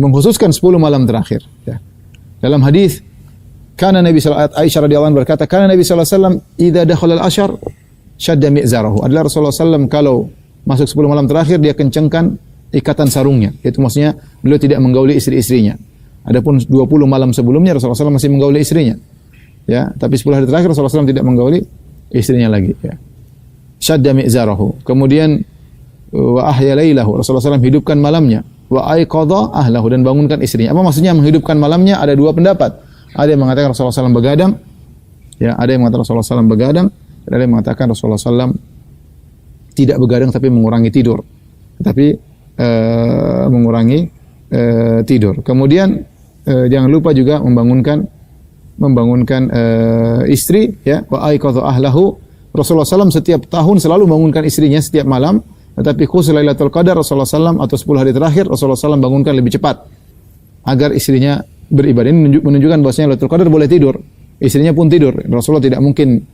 mengkhususkan 10 malam terakhir. Ya. Dalam hadis, Aisyah radhiyallahu anha berkata, "Kana Nabi sallallahu alaihi wasallam idza dakhala al-ashr syadda mi'zarahu." Adalah Rasulullah SAW kalau masuk 10 malam terakhir dia kencangkan ikatan sarungnya. Itu maksudnya beliau tidak menggauli istri-istrinya. Adapun 20 malam sebelumnya Rasulullah SAW masih menggauli istrinya. Ya, tapi 10 hari terakhir Rasulullah SAW tidak menggauli istrinya lagi. Ya. Syadda mi'zarahu. Kemudian wa ahya lailahu. Rasulullah SAW hidupkan malamnya. Wa aiqadha ahlahu, dan bangunkan istrinya. Apa maksudnya menghidupkan malamnya? Ada dua pendapat. Ada yang mengatakan Rasulullah SAW begadang. Ya, ada yang mengatakan Rasulullah SAW begadang. Dan ada yang mengatakan Rasulullah SAW tidak begadang tapi mengurangi tidur. Tapi mengurangi tidur. Kemudian jangan lupa juga membangunkan istri, ya, wa aiqadha ahlahu. Rasulullah SAW setiap tahun selalu membangunkan istrinya setiap malam, tetapi khusus Lailatul Qadar Rasulullah SAW atau 10 hari terakhir Rasulullah SAW bangunkan lebih cepat agar istrinya beribadah. Ini menunjukkan bahwasanya Lailatul Qadar boleh tidur, istrinya pun tidur. Rasulullah tidak mungkin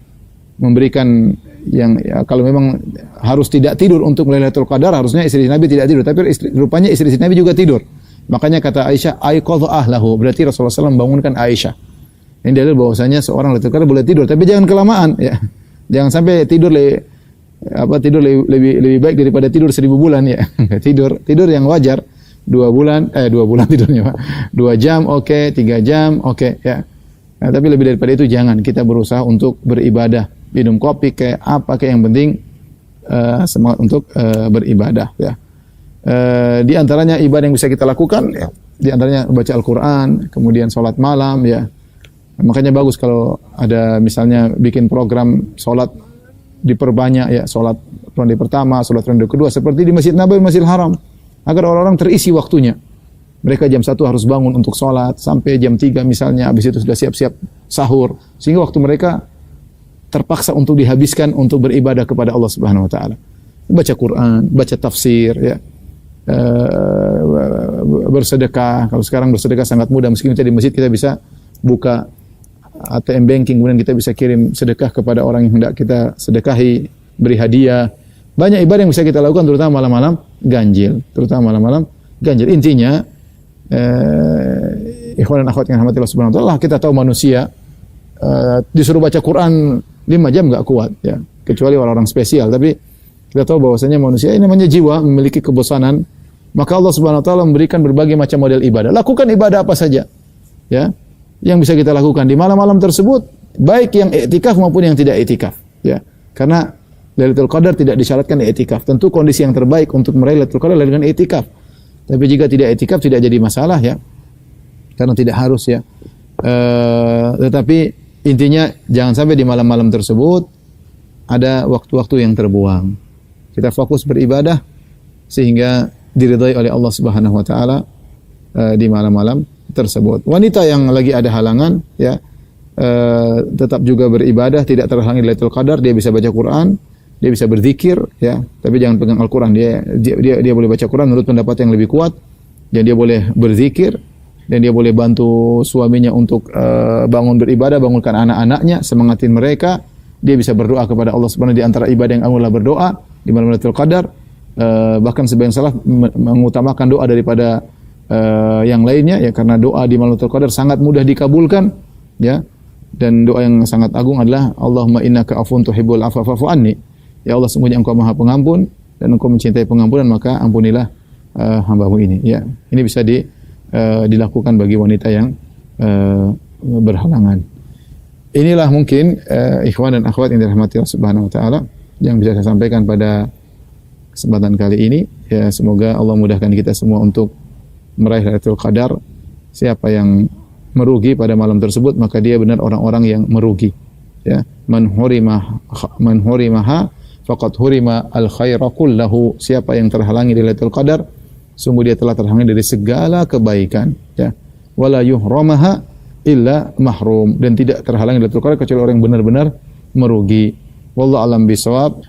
memberikan yang, ya, kalau memang harus tidak tidur untuk Lailatul Qadar, harusnya istri Nabi tidak tidur, tapi rupanya istri Nabi juga tidur. Makanya kata Aisyah, aiqadha ahlahu, berarti Rasulullah SAW bangunkan Aisyah. Ini dalil bahwasanya seorang Lailatul Qadar boleh tidur, tapi jangan kelamaan, ya. Jangan sampai tidur lebih baik daripada tidur 1000 bulan, ya. tidur yang wajar, 2 bulan tidurnya, Pak. 2 jam oke, 3 jam oke, ya. Nah, tapi lebih daripada itu jangan. Kita berusaha untuk beribadah, minum kopi kayak apa kayak, yang penting semangat untuk beribadah, ya. Di antaranya ibadah yang bisa kita lakukan, ya, di antaranya baca Al-Qur'an, kemudian salat malam, ya. Makanya bagus kalau ada misalnya bikin program salat diperbanyak, ya, salat ronde pertama, salat ronde kedua, seperti di Masjid Nabawi, Masjidil Haram, agar orang-orang terisi waktunya. Mereka jam 1 harus bangun untuk salat sampai jam 3 misalnya, habis itu sudah siap-siap sahur, sehingga waktu mereka terpaksa untuk dihabiskan untuk beribadah kepada Allah Subhanahu wa taala. Baca Quran, baca tafsir, ya. Bersedekah. Kalau sekarang bersedekah sangat mudah, meskipun kita di masjid kita bisa buka ATM banking, kemudian kita bisa kirim sedekah kepada orang yang hendak kita sedekahi, beri hadiah. Banyak ibadah yang bisa kita lakukan, terutama malam-malam ganjil. Intinya, ikhwan dan akhwat yang rahmati Allah Subhanahu wa taala, kita tahu manusia disuruh baca Quran 5 jam enggak kuat, ya, kecuali orang-orang spesial. Tapi kita tahu bahwasanya manusia ini namanya jiwa, memiliki kebosanan. Maka Allah Subhanahu wa taala memberikan berbagai macam model ibadah. Lakukan ibadah apa saja, ya, yang bisa kita lakukan di malam-malam tersebut, baik yang i'tikaf maupun yang tidak i'tikaf, ya. Karena Lailatul Qadar tidak disyaratkan i'tikaf. Tentu kondisi yang terbaik untuk meraih Lailatul Qadar adalah dengan i'tikaf. Tapi jika tidak i'tikaf tidak jadi masalah, ya. Karena tidak harus, ya. Tetapi intinya jangan sampai di malam-malam tersebut ada waktu-waktu yang terbuang. Kita fokus beribadah sehingga diridhai oleh Allah Subhanahu wa taala di malam-malam tersebut. Wanita yang lagi ada halangan, ya, tetap juga beribadah, tidak terhalangi Lailatul Qadar, dia bisa baca Quran, dia bisa berzikir, ya, tapi jangan pegang Al-Quran. Dia boleh baca Quran menurut pendapat yang lebih kuat, dan dia boleh berzikir, dan dia boleh bantu suaminya untuk bangun beribadah, bangunkan anak-anaknya, semangatin mereka. Dia bisa berdoa kepada Allah Subhanahu wa taala. Di antara ibadah yang agung adalah berdoa di malam Lailatul Qadar. Bahkan sebagian salaf mengutamakan doa daripada yang lainnya, ya, karena doa di malam Lailatul Qadar sangat mudah dikabulkan, ya. Dan doa yang sangat agung adalah Allahumma innaka afuwun tuhibbul afwa fa'fu anni. Ya Allah, sungguhnya Engkau Maha Pengampun dan Engkau mencintai pengampunan, maka ampunilah hamba-Mu ini, ya. Ini bisa dilakukan bagi wanita yang berhalangan. Inilah mungkin ikhwan dan akhwat yang dirahmati Allah Subhanahu wa taala yang bisa saya sampaikan pada kesempatan kali ini. Ya, semoga Allah mudahkan kita semua untuk meraih Lailatul Qadar. Siapa yang merugi pada malam tersebut, maka dia benar orang-orang yang merugi, ya. Man hurimaha faqad hurima al-khaira kullahu. Siapa yang terhalangi dari Lailatul Qadar, sungguh dia telah terhalangi dari segala kebaikan, ya. Wala yuhramaha illa mahrum, dan tidak terhalangi Lailatul Qadar kecuali orang yang benar-benar merugi. Wallahu a'lam bishawab.